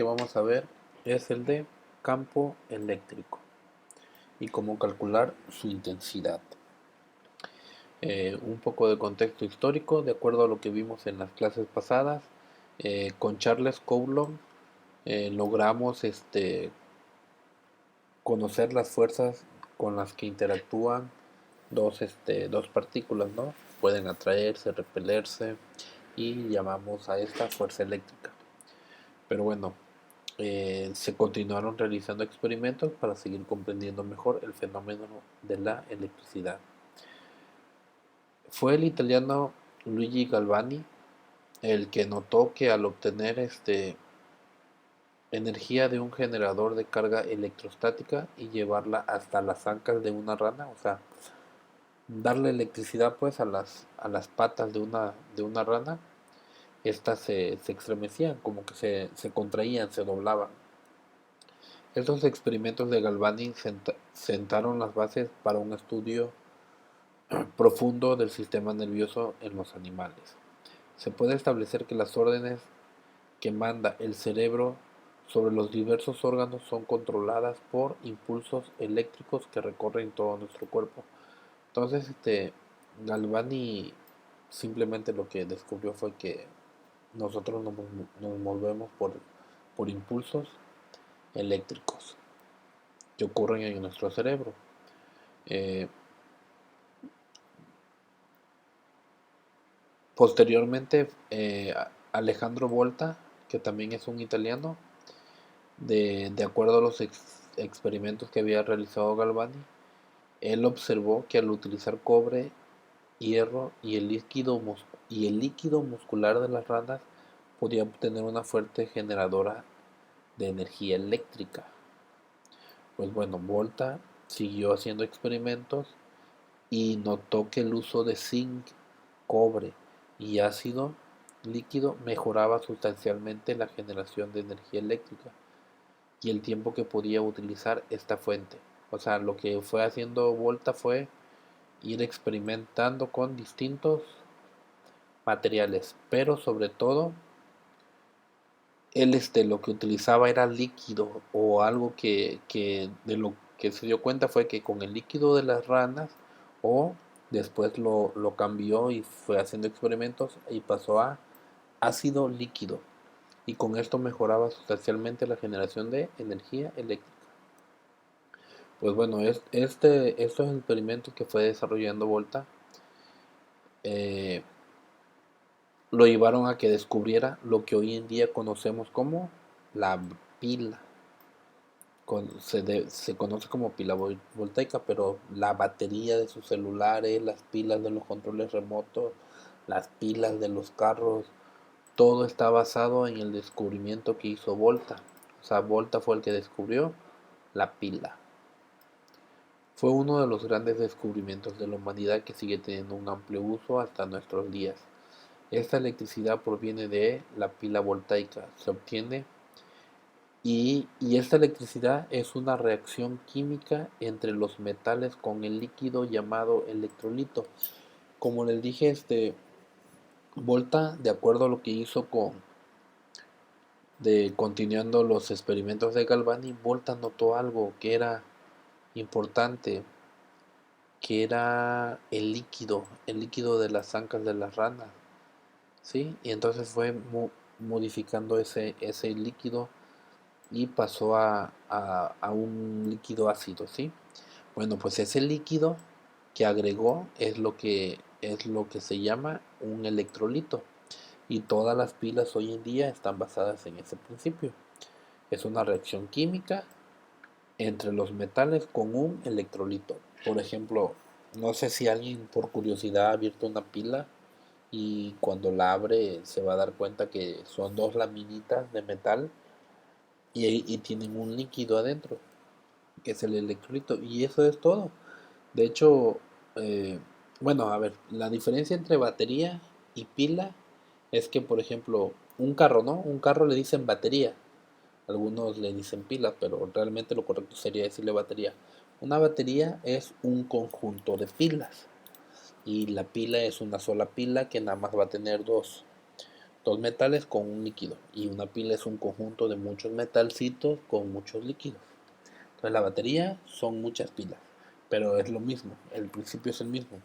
que vamos a ver es el de campo eléctrico y cómo calcular su intensidad. Un poco de contexto histórico, de acuerdo a lo que vimos en las clases pasadas, con Charles Coulomb logramos conocer las fuerzas con las que interactúan dos partículas, ¿no? Pueden atraerse, repelerse y llamamos a esta fuerza eléctrica. Pero bueno, se continuaron realizando experimentos para seguir comprendiendo mejor el fenómeno de la electricidad. Fue el italiano Luigi Galvani el que notó que al obtener energía de un generador de carga electrostática y llevarla hasta las ancas de una rana, o sea, darle electricidad pues a las patas de una rana, estas se estremecían, como que se contraían, se doblaban. Estos experimentos de Galvani sentaron las bases para un estudio profundo del sistema nervioso en los animales. Se puede establecer que las órdenes que manda el cerebro sobre los diversos órganos son controladas por impulsos eléctricos que recorren todo nuestro cuerpo. Entonces, Galvani simplemente lo que descubrió fue que nosotros nos movemos por impulsos eléctricos que ocurren en nuestro cerebro. Eh, Posteriormente, Alejandro Volta, que también es un italiano, de acuerdo a los experimentos que había realizado Galvani, él observó que al utilizar cobre, hierro y el líquido muscular de las ranas podía obtener una fuerte generadora de energía eléctrica. Pues bueno, Volta siguió haciendo experimentos y notó que el uso de zinc, cobre y ácido líquido mejoraba sustancialmente la generación de energía eléctrica y el tiempo que podía utilizar esta fuente. O sea, lo que fue haciendo Volta fue ir experimentando con distintos materiales, pero sobre todo él lo que utilizaba era líquido o algo que de lo que se dio cuenta fue que con el líquido de las ranas o después lo cambió y fue haciendo experimentos y pasó a ácido líquido y con esto mejoraba sustancialmente la generación de energía eléctrica. Pues bueno, estos experimentos que fue desarrollando Volta eh, lo llevaron a que descubriera lo que hoy en día conocemos como la pila. Se conoce como pila voltaica, pero la batería de sus celulares, las pilas de los controles remotos, las pilas de los carros, todo está basado en el descubrimiento que hizo Volta. O sea, Volta fue el que descubrió la pila. Fue uno de los grandes descubrimientos de la humanidad que sigue teniendo un amplio uso hasta nuestros días. Esta electricidad proviene de la pila voltaica. Se obtiene y esta electricidad es una reacción química entre los metales con el líquido llamado electrolito. Como les dije, Volta, de acuerdo a lo que hizo continuando los experimentos de Galvani, Volta notó algo que era importante, que era el líquido de las ancas de las ranas, ¿sí? Y entonces fue modificando ese líquido y pasó a un líquido ácido, ¿sí? Bueno, pues ese líquido que agregó es lo que se llama un electrolito y todas las pilas hoy en día están basadas en ese principio. Es una reacción química entre los metales con un electrolito. Por ejemplo, no sé si alguien por curiosidad ha abierto una pila y cuando la abre se va a dar cuenta que son dos laminitas de metal y tienen un líquido adentro, que es el electrolito, y eso es todo. De hecho, eh, bueno, a ver, la diferencia entre batería y pila es que, por ejemplo, un carro, ¿no? Un carro le dicen batería, algunos le dicen pila, pero realmente lo correcto sería decirle batería. Una batería es un conjunto de pilas y la pila es una sola pila que nada más va a tener dos metales con un líquido, y una pila es un conjunto de muchos metalcitos con muchos líquidos. Entonces la batería son muchas pilas, pero es lo mismo, el principio es el mismo.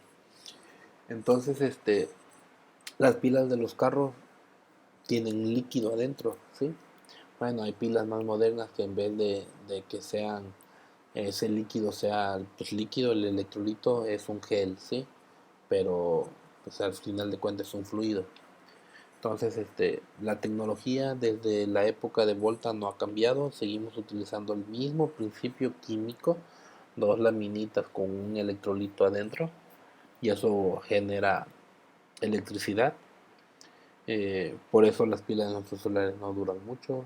Entonces las pilas de los carros tienen líquido adentro, ¿sí? Bueno, hay pilas más modernas que en vez de que sean ese líquido sea pues líquido, el electrolito es un gel, ¿sí? Pero pues al final de cuentas es un fluido. Entonces, la tecnología desde la época de Volta no ha cambiado, seguimos utilizando el mismo principio químico, dos laminitas con un electrolito adentro, y eso genera electricidad. Por eso las pilas de nuestros celulares no duran mucho.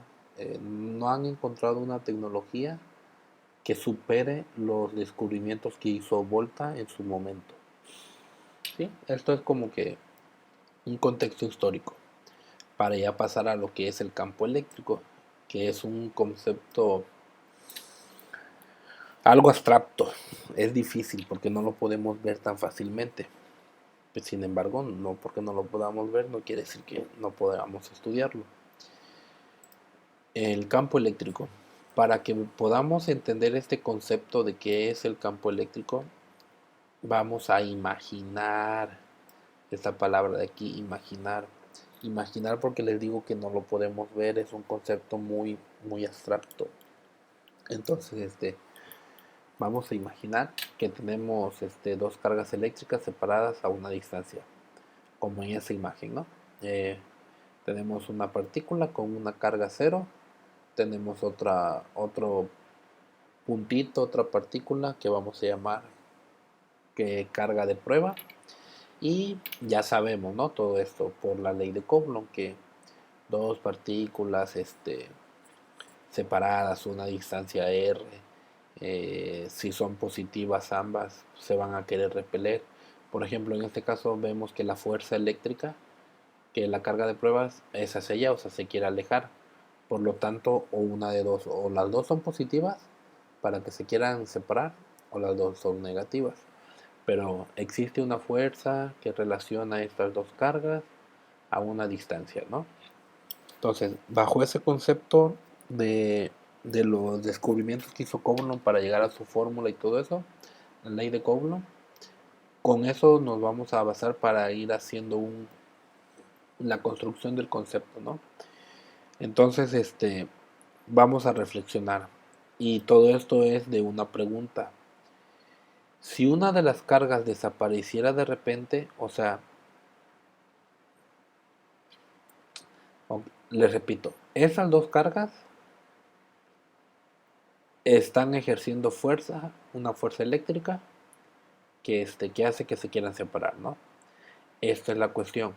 No han encontrado una tecnología que supere los descubrimientos que hizo Volta en su momento. ¿Sí? Esto es como que un contexto histórico para ya pasar a lo que es el campo eléctrico, que es un concepto algo abstracto. Es difícil porque no lo podemos ver tan fácilmente. Pues, sin embargo, no porque no lo podamos ver no quiere decir que no podamos estudiarlo. El campo eléctrico. Para que podamos entender este concepto de qué es el campo eléctrico, vamos a imaginar esta palabra de aquí, imaginar. Imaginar porque les digo que no lo podemos ver, es un concepto muy, muy abstracto. Entonces, vamos a imaginar que tenemos dos cargas eléctricas separadas a una distancia, como en esa imagen, ¿no? Tenemos una partícula con una carga cero, tenemos otro puntito, otra partícula que vamos a llamar que carga de prueba, y ya sabemos, ¿no? Todo esto por la ley de Coulomb, que dos partículas separadas a una distancia r, si son positivas ambas, se van a querer repeler. Por ejemplo, en este caso vemos que la fuerza eléctrica, que la carga de pruebas es hacia allá, o sea, se quiere alejar. Por lo tanto, o una de dos, o las dos son positivas para que se quieran separar, o las dos son negativas. Pero existe una fuerza que relaciona estas dos cargas a una distancia, ¿no? Entonces, bajo ese concepto de, de los descubrimientos que hizo Coulomb para llegar a su fórmula y todo eso, la ley de Coulomb, con eso nos vamos a basar para ir haciendo la construcción del concepto, ¿no? Entonces, vamos a reflexionar. Y todo esto es de una pregunta. Si una de las cargas desapareciera de repente, o sea, les repito, esas dos cargas están ejerciendo fuerza, una fuerza eléctrica que hace que se quieran separar, ¿no? Esta es la cuestión.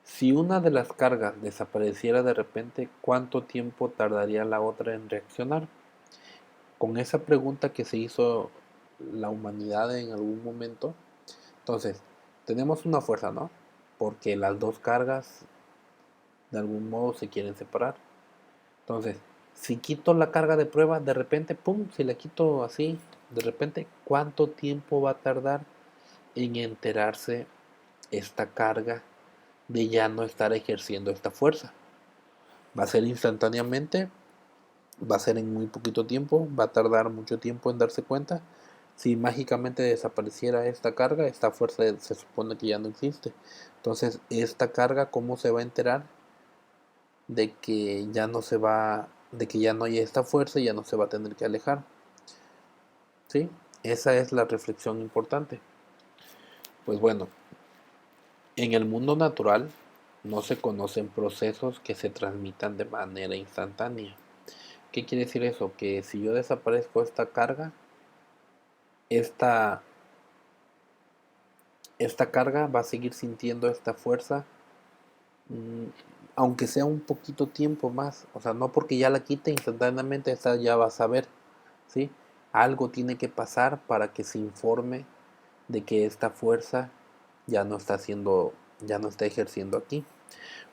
Si una de las cargas desapareciera de repente, ¿cuánto tiempo tardaría la otra en reaccionar? Con esa pregunta que se hizo la humanidad en algún momento. Entonces, tenemos una fuerza, ¿no? Porque las dos cargas de algún modo se quieren separar. Entonces, si quito la carga de prueba, de repente, pum, si la quito así, de repente, ¿cuánto tiempo va a tardar en enterarse esta carga de ya no estar ejerciendo esta fuerza? ¿Va a ser instantáneamente? ¿Va a ser en muy poquito tiempo? ¿Va a tardar mucho tiempo en darse cuenta? Si mágicamente desapareciera esta carga, esta fuerza se supone que ya no existe. Entonces, esta carga, ¿cómo se va a enterar de que ya no se va, de que ya no hay esta fuerza y ya no se va a tener que alejar? ¿Sí? Esa es la reflexión importante. Pues bueno, en el mundo natural no se conocen procesos que se transmitan de manera instantánea. ¿Qué quiere decir eso? Que si yo desaparezco esta carga, esta, esta carga va a seguir sintiendo esta fuerza, mm, aunque sea un poquito tiempo más. O sea, no porque ya la quite instantáneamente, esta ya va a saber, ¿sí? Algo tiene que pasar para que se informe de que esta fuerza ya no está haciendo, ya no está ejerciendo aquí.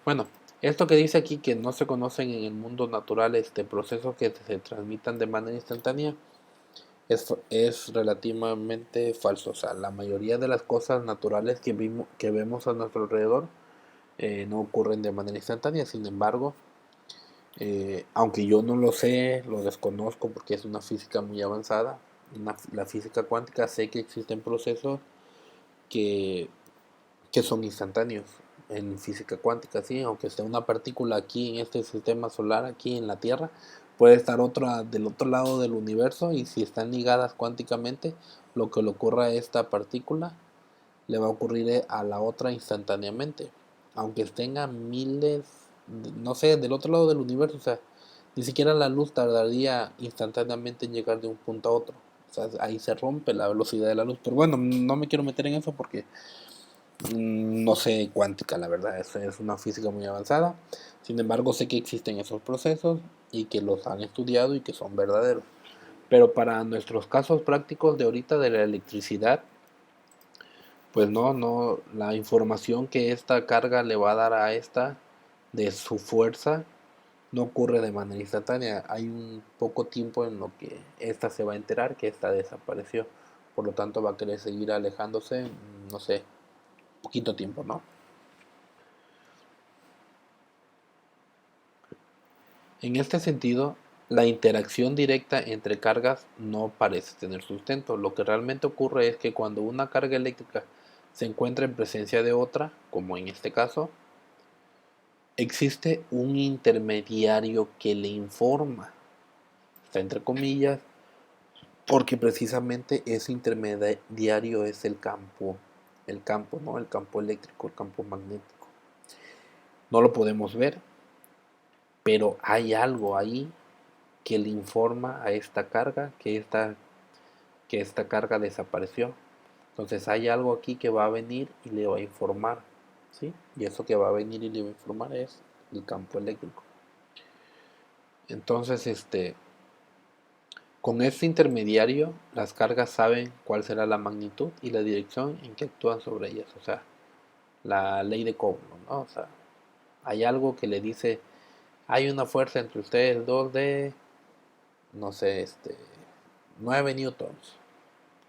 Bueno, esto que dice aquí que no se conocen en el mundo natural procesos que se transmitan de manera instantánea es relativamente falso. O sea, la mayoría de las cosas naturales que vemos a nuestro alrededor no ocurren de manera instantánea. Sin embargo, aunque yo no lo sé, lo desconozco porque es una física muy avanzada, la física cuántica, sé que existen procesos que, que son instantáneos en física cuántica, sí, aunque esté una partícula aquí en este sistema solar, aquí en la Tierra, puede estar otra del otro lado del universo, y si están ligadas cuánticamente, lo que le ocurra a esta partícula le va a ocurrir a la otra instantáneamente, aunque estén a miles, no sé, del otro lado del universo. O sea, ni siquiera la luz tardaría instantáneamente en llegar de un punto a otro. O sea, ahí se rompe la velocidad de la luz. Pero bueno, no me quiero meter en eso porque no sé cuántica, la verdad. Es una física muy avanzada. Sin embargo, sé que existen esos procesos y que los han estudiado y que son verdaderos. Pero para nuestros casos prácticos de ahorita de la electricidad, pues no, la información que esta carga le va a dar a esta de su fuerza no ocurre de manera instantánea. Hay un poco tiempo en lo que esta se va a enterar que esta desapareció. Por lo tanto va a querer seguir alejándose, no sé, poquito tiempo, ¿no? En este sentido, la interacción directa entre cargas no parece tener sustento. Lo que realmente ocurre es que cuando una carga eléctrica se encuentra en presencia de otra, como en este caso, existe un intermediario que le informa, está entre comillas, porque precisamente ese intermediario es el campo, ¿no? El campo eléctrico, el campo magnético. No lo podemos ver, pero hay algo ahí que le informa a esta carga que esta carga desapareció. Entonces hay algo aquí que va a venir y le va a informar, ¿sí? Y eso que va a venir y le va a informar es el campo eléctrico. Entonces, con este intermediario, las cargas saben cuál será la magnitud y la dirección en que actúan sobre ellas. O sea, la ley de Coulomb, ¿no? O sea, hay algo que le dice, hay una fuerza entre ustedes dos de, no sé, 9 newtons.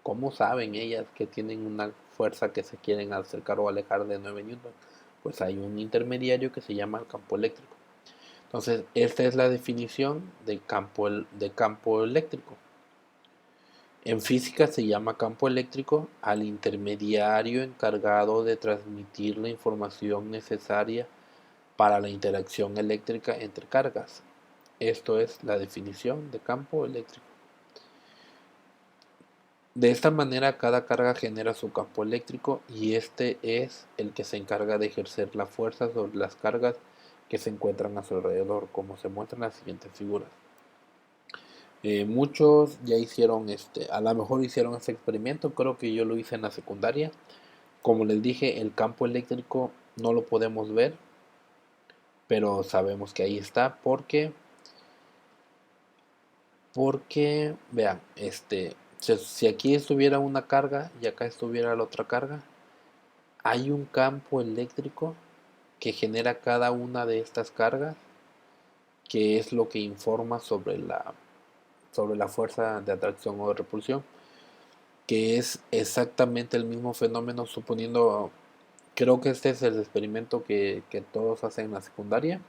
¿Cómo saben ellas que tienen una fuerza que se quieren acercar o alejar de 9 newtons? Pues hay un intermediario que se llama el campo eléctrico. Entonces, esta es la definición de campo eléctrico. En física se llama campo eléctrico al intermediario encargado de transmitir la información necesaria para la interacción eléctrica entre cargas. Esto es la definición de campo eléctrico. De esta manera, cada carga genera su campo eléctrico y este es el que se encarga de ejercer la fuerza sobre las cargas que se encuentran a su alrededor, como se muestra en las siguientes figuras. Muchos ya hicieron a lo mejor hicieron este experimento, creo que yo lo hice en la secundaria. Como les dije, el campo eléctrico no lo podemos ver, pero sabemos que ahí está porque vean, si aquí estuviera una carga y acá estuviera la otra carga, hay un campo eléctrico que genera cada una de estas cargas, que es lo que informa sobre la fuerza de atracción o de repulsión, que es exactamente el mismo fenómeno, suponiendo, creo que este es el experimento que todos hacen en la secundaria.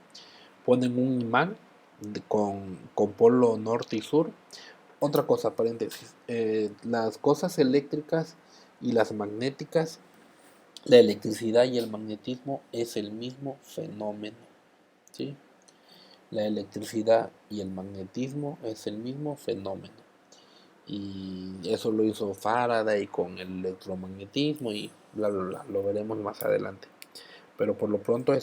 Ponen un imán con polo norte y sur. Otra cosa, paréntesis, las cosas eléctricas y las magnéticas, la electricidad y el magnetismo es el mismo fenómeno, ¿sí? La electricidad y el magnetismo es el mismo fenómeno. Y eso lo hizo Faraday con el electromagnetismo y bla bla bla, lo veremos más adelante. Pero por lo pronto,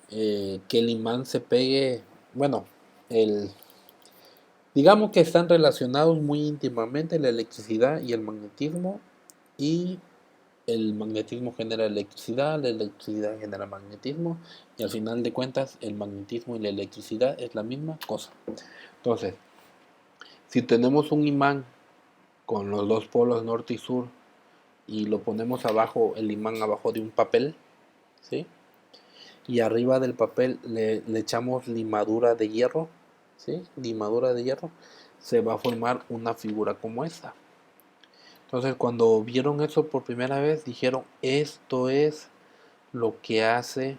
que el imán se pegue, bueno, el, digamos que están relacionados muy íntimamente la electricidad y el magnetismo, y el magnetismo genera electricidad, la electricidad genera magnetismo, y al final de cuentas el magnetismo y la electricidad es la misma cosa. Entonces, si tenemos un imán con los dos polos norte y sur y lo ponemos abajo, el imán abajo de un papel, ¿sí? Y arriba del papel le echamos limadura de hierro, ¿sí? Limadura de hierro, se va a formar una figura como esta. Entonces, cuando vieron eso por primera vez, dijeron, esto es lo que hace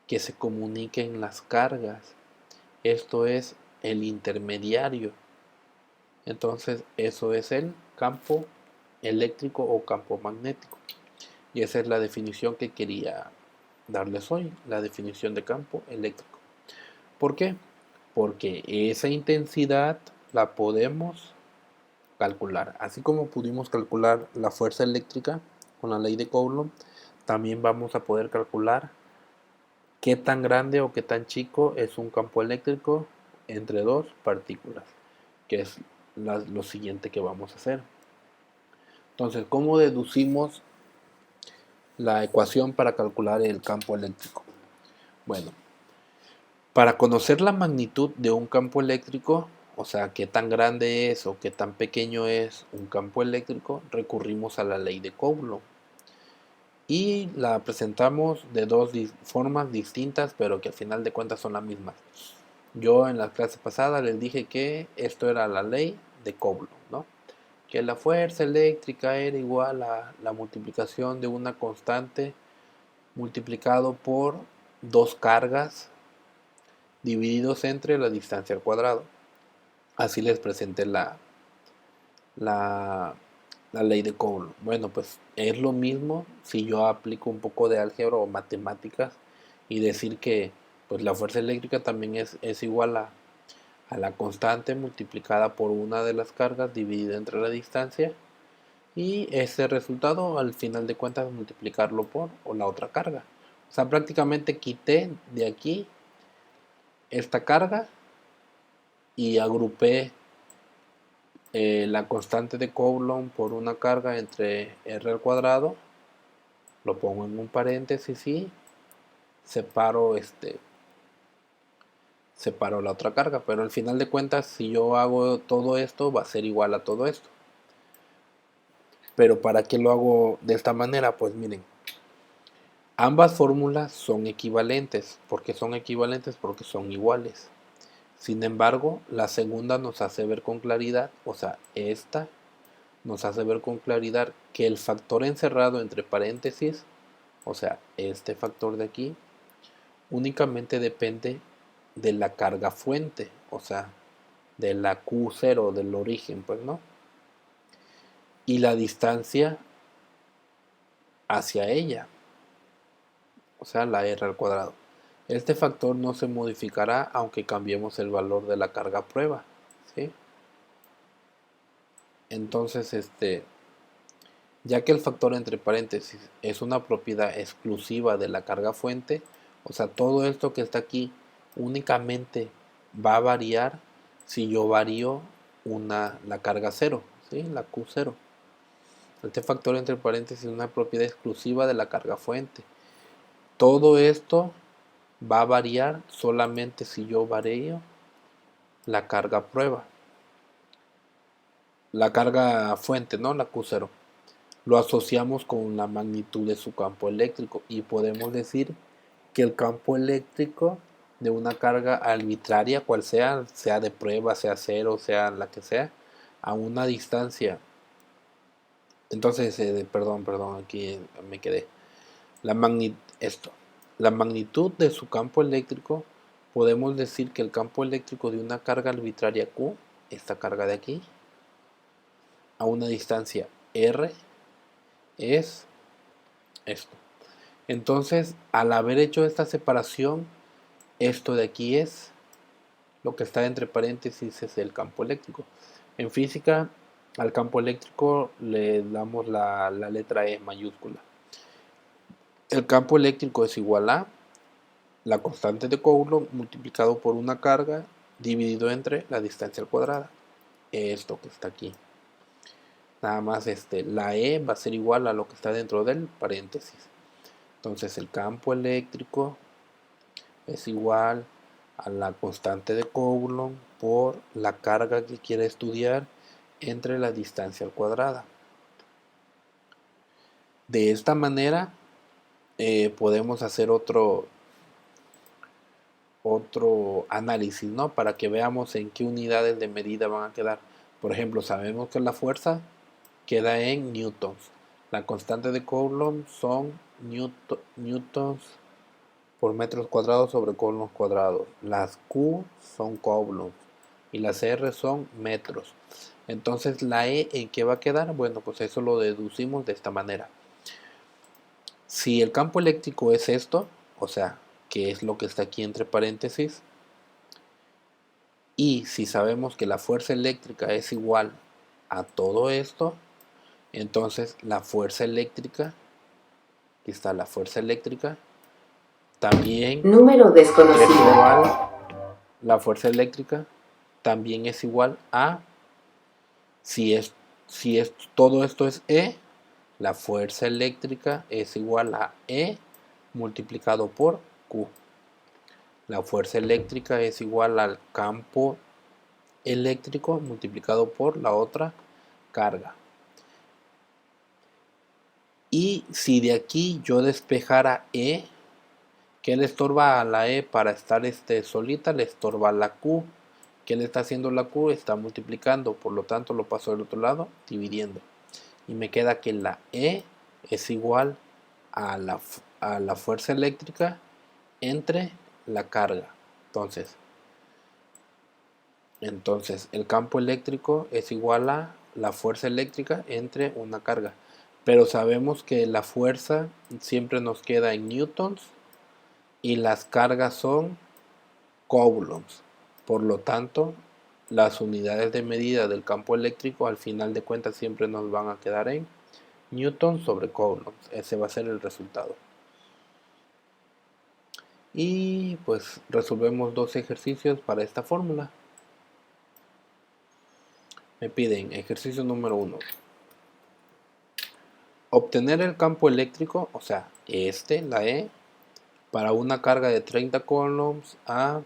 que se comuniquen las cargas. Esto es el intermediario. Entonces eso es el campo eléctrico o campo magnético. Y esa es la definición que quería darles hoy, la definición de campo eléctrico. ¿Por qué? Porque esa intensidad la podemos calcular. Así como pudimos calcular la fuerza eléctrica con la ley de Coulomb, también vamos a poder calcular qué tan grande o qué tan chico es un campo eléctrico entre dos partículas, que es lo siguiente que vamos a hacer. Entonces, ¿cómo deducimos la ecuación para calcular el campo eléctrico? Bueno, para conocer la magnitud de un campo eléctrico, o sea, qué tan grande es o qué tan pequeño es un campo eléctrico, recurrimos a la ley de Coulomb. Y la presentamos de dos formas distintas, pero que al final de cuentas son las mismas. Yo en la clase pasada les dije que esto era la ley de Coulomb, ¿no? Que la fuerza eléctrica era igual a la multiplicación de una constante multiplicado por dos cargas divididos entre la distancia al cuadrado. Así les presenté la, la ley de Coulomb. Bueno, pues es lo mismo si yo aplico un poco de álgebra o matemáticas y decir que pues la fuerza eléctrica también es igual a la constante multiplicada por una de las cargas dividida entre la distancia, y ese resultado al final de cuentas multiplicarlo por o la otra carga. O sea, prácticamente quité de aquí esta carga y agrupé la constante de Coulomb por una carga entre r al cuadrado, lo pongo en un paréntesis y separo la otra carga, pero al final de cuentas si yo hago todo esto va a ser igual a todo esto. Pero ¿para qué lo hago de esta manera? Pues miren, ambas fórmulas son equivalentes. ¿Por qué son equivalentes? Porque son iguales. Sin embargo, la segunda nos hace ver con claridad, o sea, esta nos hace ver con claridad que el factor encerrado entre paréntesis, o sea, este factor de aquí, únicamente depende de la carga fuente, o sea, de la Q0, del origen, pues, ¿no? Y la distancia hacia ella, o sea, la R al cuadrado. Este factor no se modificará aunque cambiemos el valor de la carga prueba, ¿sí? Entonces, ya que el factor entre paréntesis es una propiedad exclusiva de la carga fuente, o sea, todo esto que está aquí únicamente va a variar si yo varío la carga 0, ¿sí? La Q0. Este factor entre paréntesis es una propiedad exclusiva de la carga fuente. Todo esto va a variar solamente si yo varío la carga prueba. La carga fuente, ¿no? La Q0. Lo asociamos con la magnitud de su campo eléctrico y podemos decir que el campo eléctrico de una carga arbitraria, cual sea, sea de prueba, sea cero, sea la que sea, a una distancia. Entonces, perdón, aquí me quedé. La la magnitud de su campo eléctrico, podemos decir que el campo eléctrico de una carga arbitraria Q, esta carga de aquí, a una distancia R, es esto. Entonces, al haber hecho esta separación, esto de aquí es lo que está entre paréntesis, es el campo eléctrico. En física, al campo eléctrico le damos la letra E mayúscula. El campo eléctrico es igual a la constante de Coulomb multiplicado por una carga dividido entre la distancia al cuadrado. Esto que está aquí. Nada más la E va a ser igual a lo que está dentro del paréntesis. Entonces el campo eléctrico es igual a la constante de Coulomb por la carga que quiere estudiar entre la distancia al cuadrado. De esta manera podemos hacer otro análisis, ¿no? Para que veamos en qué unidades de medida van a quedar. Por ejemplo, sabemos que la fuerza queda en newtons. La constante de Coulomb son newtons por metros cuadrados sobre coulombs cuadrados. Las Q son coulombs y las R son metros. Entonces la E en qué va a quedar, bueno, pues eso lo deducimos de esta manera. Si el campo eléctrico es esto, o sea, que es lo que está aquí entre paréntesis, y si sabemos que la fuerza eléctrica es igual a todo esto, entonces la fuerza eléctrica, aquí está la fuerza eléctrica, también Número desconocido. es igual, la fuerza eléctrica también es igual a, si es, todo esto es E, la fuerza eléctrica es igual a E multiplicado por Q. La fuerza eléctrica es igual al campo eléctrico multiplicado por la otra carga. Y si de aquí yo despejara E, ¿qué le estorba a la E para estar solita? Le estorba la Q. ¿Qué le está haciendo la Q? Está multiplicando, por lo tanto lo paso del otro lado, dividiendo. Y me queda que la E es igual a la fuerza eléctrica entre la carga. Entonces el campo eléctrico es igual a la fuerza eléctrica entre una carga. Pero sabemos que la fuerza siempre nos queda en newtons y las cargas son coulombs. Por lo tanto, las unidades de medida del campo eléctrico al final de cuentas siempre nos van a quedar en newtons sobre coulombs. Ese va a ser el resultado. Y pues resolvemos dos ejercicios para esta fórmula. Me piden ejercicio número 1. Obtener el campo eléctrico, o sea, la E, para una carga de 30 coulombs a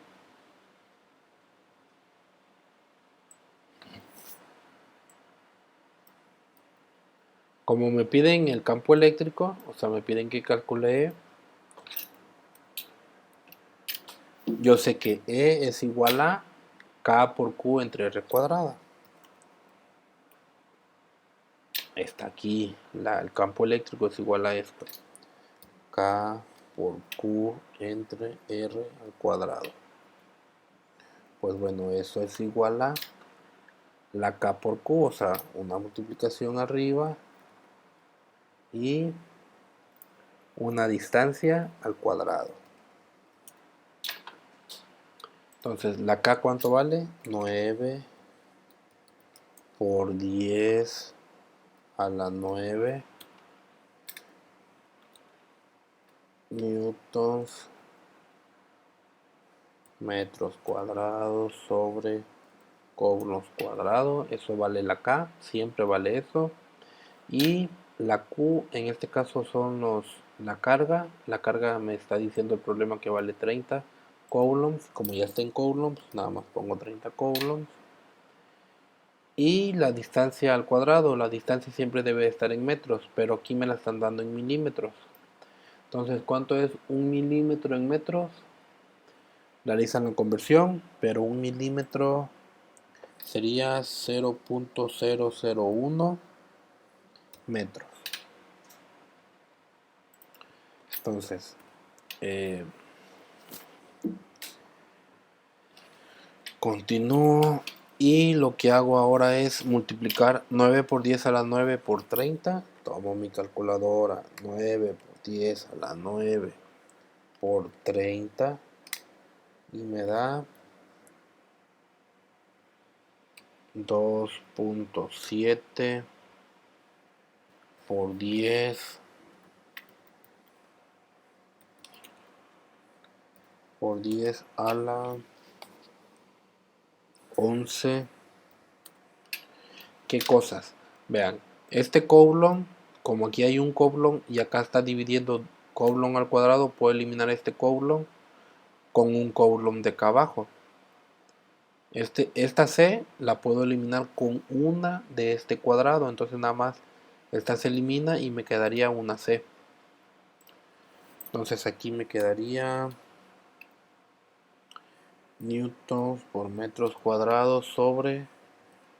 como me piden el campo eléctrico, o sea, me piden que calcule E, yo sé que E es igual a K por Q entre R cuadrada. Está aquí, el campo eléctrico es igual a esto. K por Q entre R al cuadrado. Pues bueno, eso es igual a la K por Q, o sea, una multiplicación arriba y una distancia al cuadrado. Entonces, la K ¿cuánto vale? 9 por 10 a la 9 newtons metros cuadrados sobre coulombs cuadrados. Eso vale la K, siempre vale eso. Y la Q en este caso son la carga. La carga me está diciendo el problema que vale 30 coulombs. Como ya está en coulombs, nada más pongo 30 coulombs. Y la distancia al cuadrado, la distancia siempre debe estar en metros, pero aquí me la están dando en milímetros. Entonces, ¿cuánto es 1 milímetro en metros? Realizan la conversión, pero 1 milímetro sería 0.001 metros. Entonces, continúo y lo que hago ahora es multiplicar 9 por 10 a la 9 por 30. Tomo mi calculadora, 9 por 10 a la 9 por 30 y me da 2.7 por 10 por 10 a la 11. ¿Qué cosas? Vean, este coulomb, como aquí hay un coulomb y acá está dividiendo coulomb al cuadrado, puedo eliminar este coulomb con un coulomb de acá abajo. Esta C la puedo eliminar con una de este cuadrado, entonces nada más esta se elimina y me quedaría una C. Entonces aquí me quedaría newtons por metros cuadrados sobre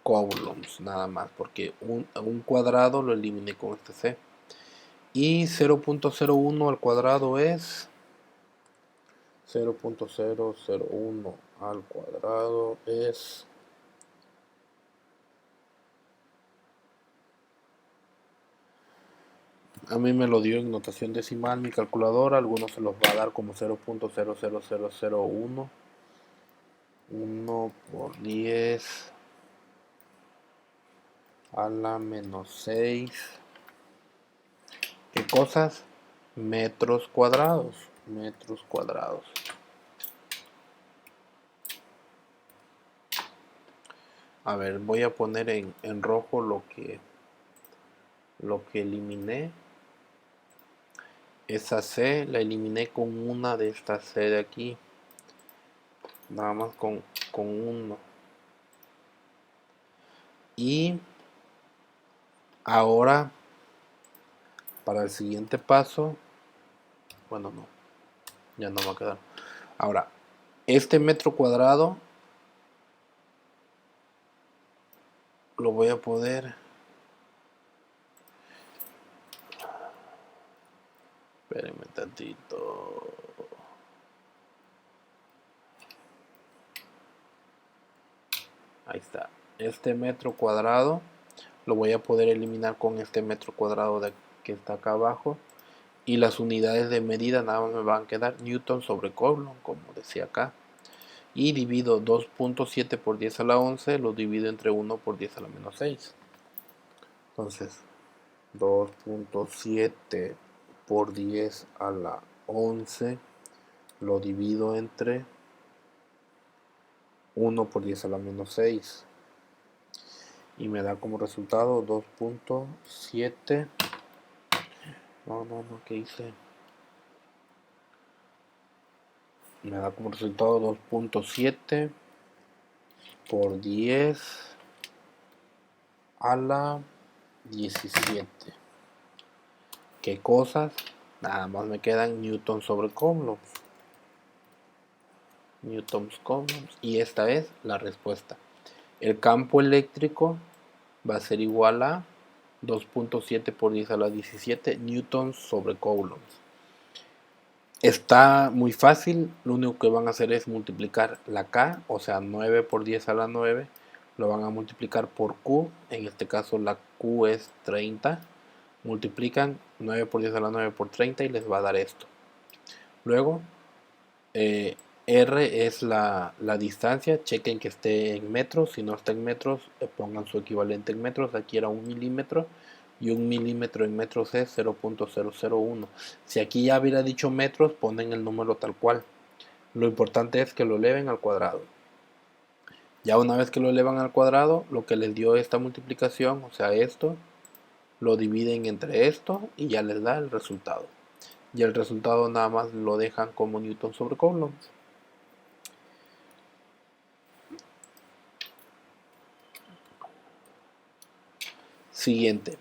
coulombs, nada más, porque un cuadrado lo eliminé con este C. Y 0.01 al cuadrado es 0.001 al cuadrado es a mí me lo dio en notación decimal mi calculadora, algunos se los va a dar como 0.00001 1 por 10 a la menos 6. ¿Qué cosas? Metros cuadrados. Metros cuadrados. A ver, voy a poner en rojo lo que eliminé. Esa C la eliminé con una de estas C de aquí. Nada más con uno. Y ahora, para el siguiente paso, bueno, no, ya no va a quedar. Ahora, este metro cuadrado lo voy a poder. Espérenme tantito. Ahí está. Este metro cuadrado lo voy a poder eliminar con este metro cuadrado que está acá abajo. Y las unidades de medida nada más me van a quedar Newton sobre Coulomb, como decía acá. Y divido 2.7 por 10 a la 11, lo divido entre 1 por 10 a la menos 6. Entonces, 2.7 por 10 a la 11 lo divido entre 1 por 10 a la menos 6. Y me da como resultado 2.7. No, ¿qué hice? Me da como resultado 2.7 por 10 a la 17. ¿Qué cosas? Nada más me quedan Newton sobre Coulomb. Newton's Coulomb. Y esta es la respuesta. El campo eléctrico va a ser igual a 2.7 por 10 a la 17 newtons sobre Coulomb. Está muy fácil, lo único que van a hacer es multiplicar la K, o sea 9 por 10 a la 9, lo van a multiplicar por Q, en este caso la Q es 30, multiplican 9 por 10 a la 9 por 30 y les va a dar esto. Luego, R es la distancia, chequen que esté en metros, si no está en metros, pongan su equivalente en metros, aquí era 1 milímetro, y 1 milímetro en metros es 0.001. Si aquí ya hubiera dicho metros, ponen el número tal cual. Lo importante es que lo eleven al cuadrado. Ya una vez que lo elevan al cuadrado, lo que les dio esta multiplicación, o sea esto, lo dividen entre esto y ya les da el resultado. Y el resultado nada más lo dejan como Newton sobre Coulomb. Siguiente.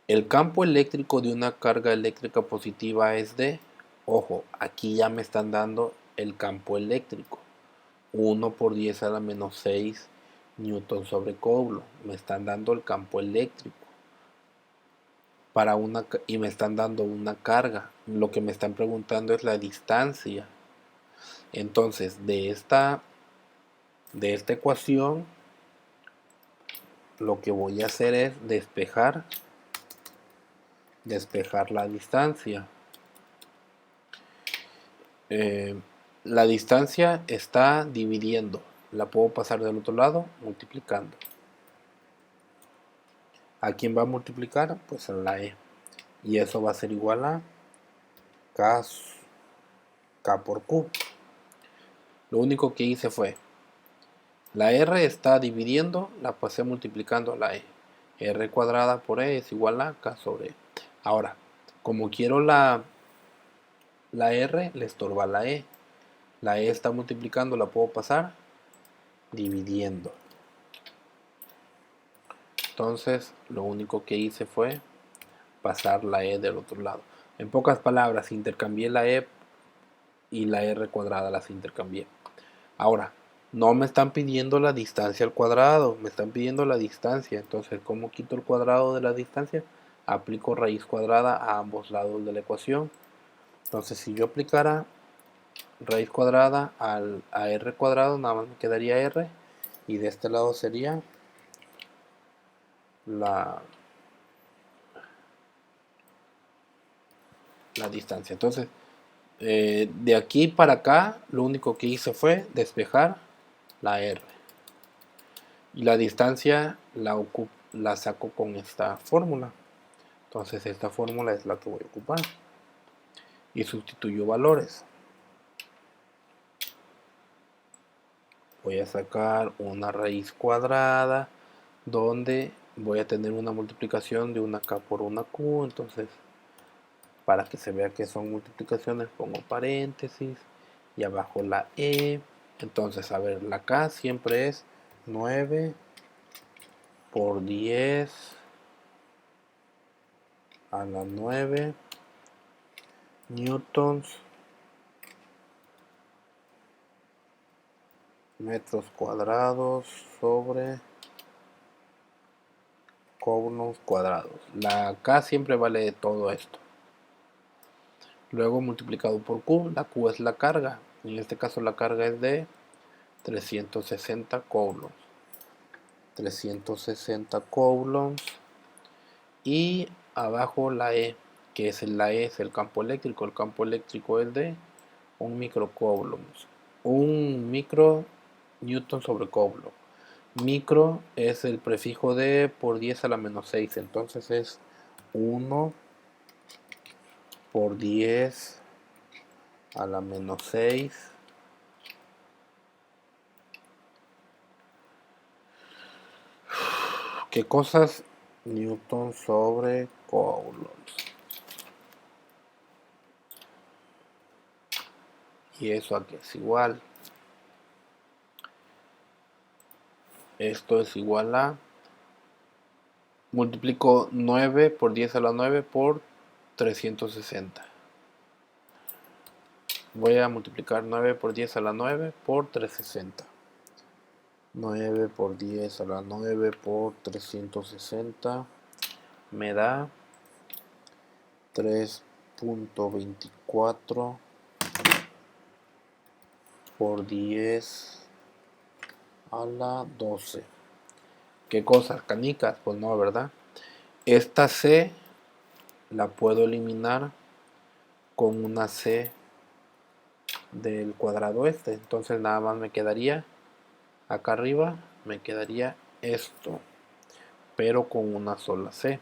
El campo eléctrico de una carga eléctrica positiva es de, ojo, aquí ya me están dando el campo eléctrico. 1 por 10 a la menos 6 newton sobre Coulomb. Me están dando el campo eléctrico. Y me están dando una carga. Lo que me están preguntando es la distancia. Entonces, de esta ecuación, lo que voy a hacer es despejar la distancia. La distancia está dividiendo. La puedo pasar del otro lado multiplicando. ¿A quién va a multiplicar? Pues a la E. Y eso va a ser igual a K por Q. Lo único que hice fue, la R está dividiendo, la pasé multiplicando a la E. R cuadrada por E es igual a K sobre E. Ahora, como quiero la R, le estorba la E. La E está multiplicando, la puedo pasar dividiendo. Entonces, lo único que hice fue pasar la E del otro lado. En pocas palabras, intercambié la E y la R cuadrada las intercambié. Ahora, no me están pidiendo la distancia al cuadrado, me están pidiendo la distancia. Entonces, ¿cómo quito el cuadrado de la distancia? aplico raíz cuadrada a ambos lados de la ecuación. Entonces si yo aplicara raíz cuadrada a r cuadrado, nada más me quedaría r, y de este lado sería la distancia. Entonces de aquí para acá lo único que hice fue despejar la r, y la distancia la saco con esta fórmula. Entonces esta fórmula es la que voy a ocupar y sustituyo valores. Voy a sacar una raíz cuadrada donde voy a tener una multiplicación de una k por una q. Entonces, para que se vea que son multiplicaciones, pongo paréntesis y abajo la e. Entonces, a ver, la k siempre es 9 por 10 a la 9 newtons metros cuadrados sobre coulombs cuadrados. La k siempre vale todo esto. Luego multiplicado por q, la q es la carga. En este caso la carga es de 360 coulombs. 360 coulombs. Y abajo la E, que es la E es el campo eléctrico. El campo eléctrico es de 1 microcoulombs. 1 micro newton sobre coulomb. Micro es el prefijo de por 10 a la menos 6. Entonces es 1 por 10 a la menos 6 ¿qué cosas? Newton sobre coulombs. Y eso aquí es igual. Esto es igual a, multiplico 9 por 10 a la 9 por 360. Voy a multiplicar 9 por 10 a la 9 por 360. 9 por 10 a la 9 por 360 me da 3.24 por 10 a la 12. ¿Qué cosas? Canicas, pues no, ¿verdad? Esta C la puedo eliminar con una C del cuadrado este. Entonces nada más me quedaría acá arriba, me quedaría esto, pero con una sola C.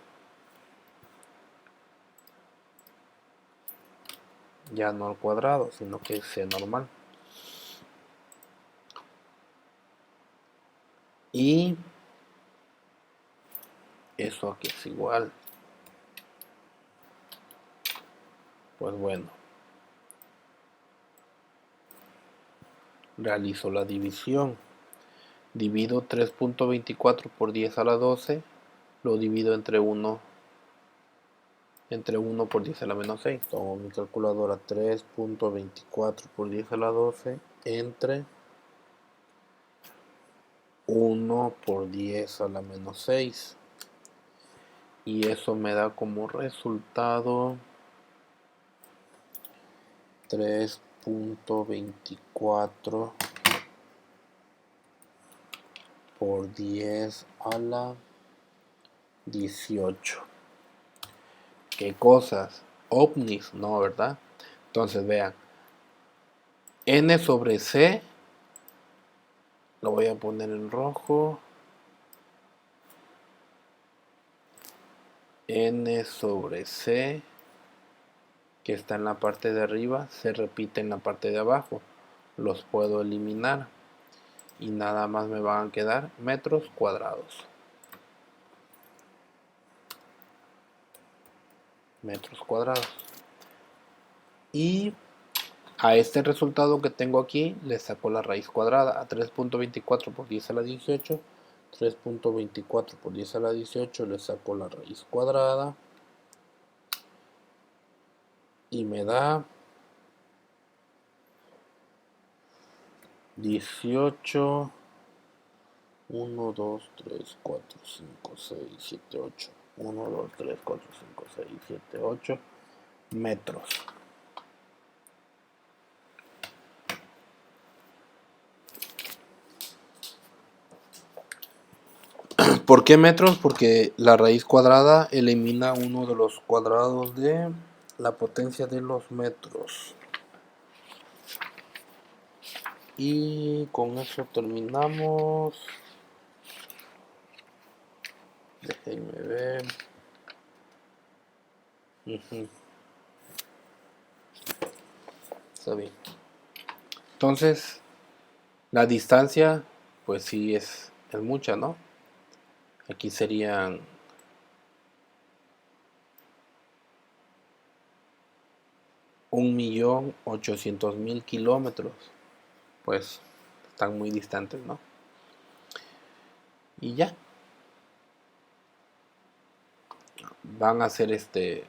Ya no al cuadrado, sino que es C normal. Y eso aquí es igual. Pues bueno, realizo la división. Divido 3.24 por 10 a la 12. Lo divido entre 1 por 10 a la menos 6. Tomo mi calculadora. 3.24 por 10 a la 12 entre 1 por 10 a la menos 6. Y eso me da como resultado 3.24 por 10 a la 18. ¿Qué cosas? Ovnis, no, ¿verdad? Entonces vean, n sobre c, lo voy a poner en rojo, n sobre c, que está en la parte de arriba, se repite en la parte de abajo. Los puedo eliminar y nada más me van a quedar metros cuadrados. Metros cuadrados. Y a este resultado que tengo aquí le saco la raíz cuadrada. A 3.24 por 10 a la 18. 3.24 por 10 a la 18 le saco la raíz cuadrada. Y me da 18. 1, 2, 3, 4, 5, 6, 7, 8. 1, 2, 3, 4, 5, 6, 7, 8 metros. ¿Por qué metros? Porque la raíz cuadrada elimina uno de los cuadrados de la potencia de los metros. Y con eso terminamos. Déjenme ver. Está bien. Entonces, la distancia, pues sí es mucha, ¿no? Aquí serían 1.800.000 kilómetros. Pues están muy distantes, ¿no? Y ya, van a hacer estos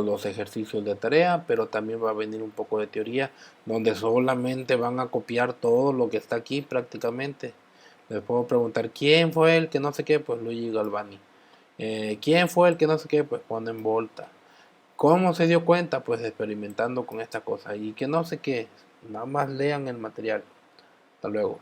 dos ejercicios de tarea, pero también va a venir un poco de teoría, donde solamente van a copiar todo lo que está aquí prácticamente. Les puedo preguntar, ¿quién fue el que no sé qué? Pues Luigi Galvani. ¿Quién fue el que no sé qué? Pues ponen Volta. ¿Cómo se dio cuenta? Pues experimentando con esta cosa. Y que no sé qué. Nada más lean el material. Hasta luego.